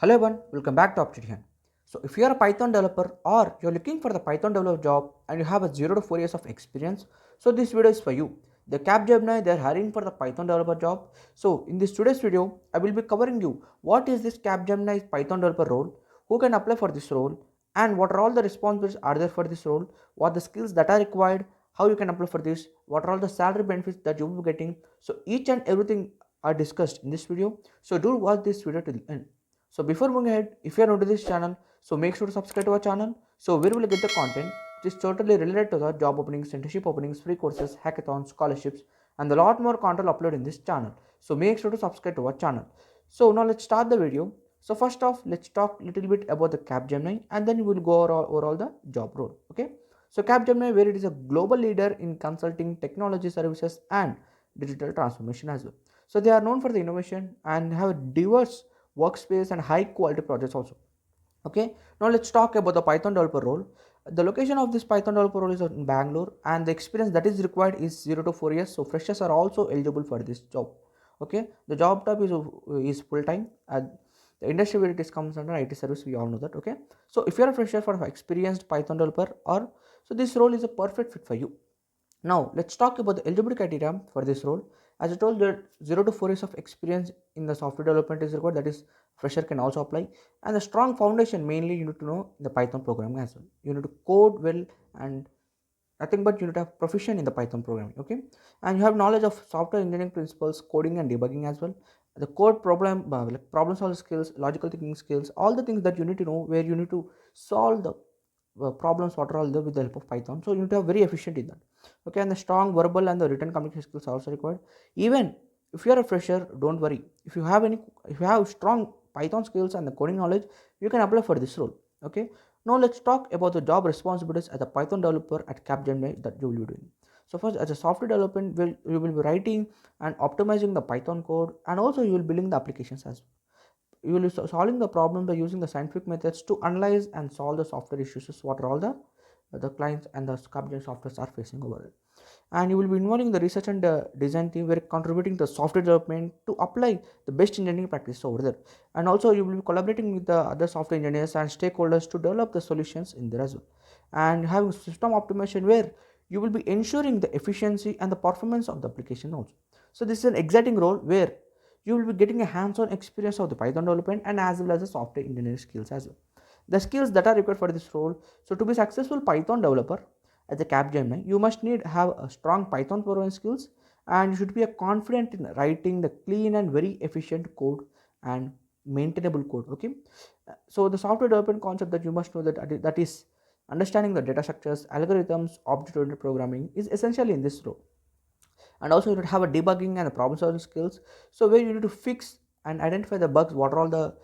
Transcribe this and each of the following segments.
Hello everyone, welcome back to Opportunity. So if you are a Python developer or you're looking for the Python developer job and you have a 0 to 4 years of experience, so this video is for you. The Capgemini, they're hiring for the Python developer job. So in this today's video, I will be covering you what is this Capgemini Python developer role, who can apply for this role, and what are all the responsibilities are there for this role, what the skills that are required, how you can apply for this, what are all the salary benefits that you will be getting. So each and everything are discussed in this video. So do watch this video till the end. So before moving ahead, if you are new to this channel, so make sure to subscribe to our channel. So where will get the content which is totally related to the job openings, internship openings, free courses, hackathons, scholarships, and a lot more content uploaded in this channel. So make sure to subscribe to our channel. So now let's start the video. So first off, let's talk a little bit about the Capgemini, and then we will go over all the job role. Okay. So Capgemini, where it is a global leader in consulting, technology services, and digital transformation as well. So they are known for the innovation and have a diverse workspace and high quality projects also. Okay, now let's talk about the Python developer role. The location of this Python developer role is in Bangalore, and the experience that is required is 0 to 4 years. So freshers are also eligible for this job. Okay, the job type is full time. The industry where it is comes under IT service, we all know that. Okay, so if you are a fresher for experienced Python developer, or so this role is a perfect fit for you. Now let's talk about the eligibility criteria for this role. As I told, that 0 to 4 years of experience in the software development is required. That is, fresher can also apply. And the strong foundation, mainly you need to know the Python programming as well. You need to code well, and nothing but you need to have proficient in the Python programming. Okay, and you have knowledge of software engineering principles, coding and debugging as well. The code like problem solving skills, logical thinking skills, all the things that you need to know, where you need to solve the problems what are all there with the help of Python. So you need to have very efficient in that. Okay, and the strong verbal and the written communication skills are also required. Even if you are a fresher, don't worry. If you have strong Python skills and the coding knowledge, you can apply for this role. Okay. Now let's talk about the job responsibilities as a Python developer at Capgemini that you will be doing. So first, as a software development, you will be writing and optimizing the Python code, and also you will building the applications as well. You will be solving the problem by using the scientific methods to analyze and solve the software issues, what are all the clients and the Capgemini softwares are facing over it. And you will be involving the research and design team, where contributing to software development to apply the best engineering practice over there. And also you will be collaborating with the other software engineers and stakeholders to develop the solutions in there as well. And having system optimization, where you will be ensuring the efficiency and the performance of the application also. So this is an exciting role where you will be getting a hands-on experience of the Python development and as well as the software engineering skills as well. The skills that are required for this role. So to be successful Python developer as a Capgemini, you must need have a strong Python programming skills, and you should be a confident in writing the clean and very efficient code and maintainable code. Okay, so the software development concept that you must know, that is understanding the data structures, algorithms, object-oriented programming is essentially in this role. And also you need to have a debugging and the problem solving skills, so where you need to fix and identify the bugs what are all the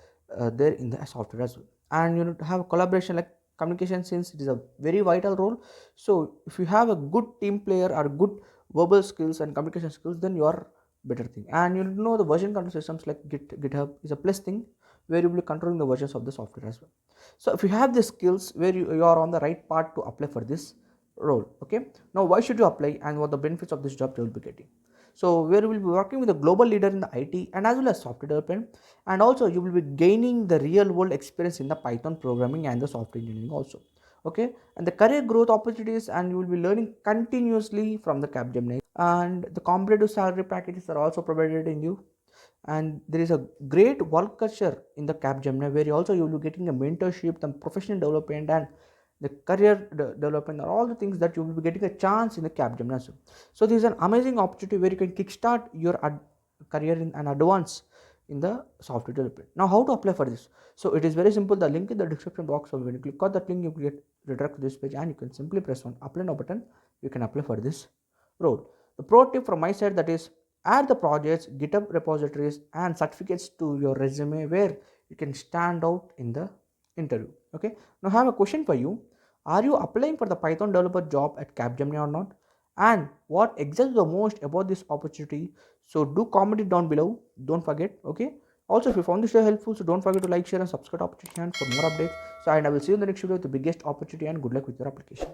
there in the software as well. And you need to have collaboration, like communication, since it is a very vital role. So if you have a good team player or good verbal skills and communication skills, then you are better thing. And you need to know the version control systems like GitHub is a plus thing, where you will be controlling the versions of the software as well. So if you have the skills, where you are on the right path to apply for this role. Okay, now why should you apply and what the benefits of this job you will be getting. So where you will be working with a global leader in the IT and as well as software development, and also you will be gaining the real world experience in the Python programming and the software engineering also. Okay, and the career growth opportunities, and you will be learning continuously from the Capgemini, and the competitive salary packages are also provided in you. And there is a great work culture in the Capgemini, where you will be getting a mentorship, the professional development, and the career development are all the things that you will be getting a chance in the Capgemini. So this is an amazing opportunity where you can kickstart your career in and advance in the software development. Now how to apply for this? So it is very simple. The link in the description box. So when you click on that link, you will get redirected to this page, and you can simply press on apply now button. You can apply for this role. The pro tip from my side, that is, add the projects, GitHub repositories and certificates to your resume, where you can stand out in the interview. Okay, now I have a question for you. Are you applying for the Python developer job at Capgemini or not? And what excites the most about this opportunity? So do comment it down below. Don't forget. Okay, also if you found this video helpful, so don't forget to like, share and subscribe to Opportunity for more updates. So and I will see you in the next video with the biggest opportunity, and good luck with your application.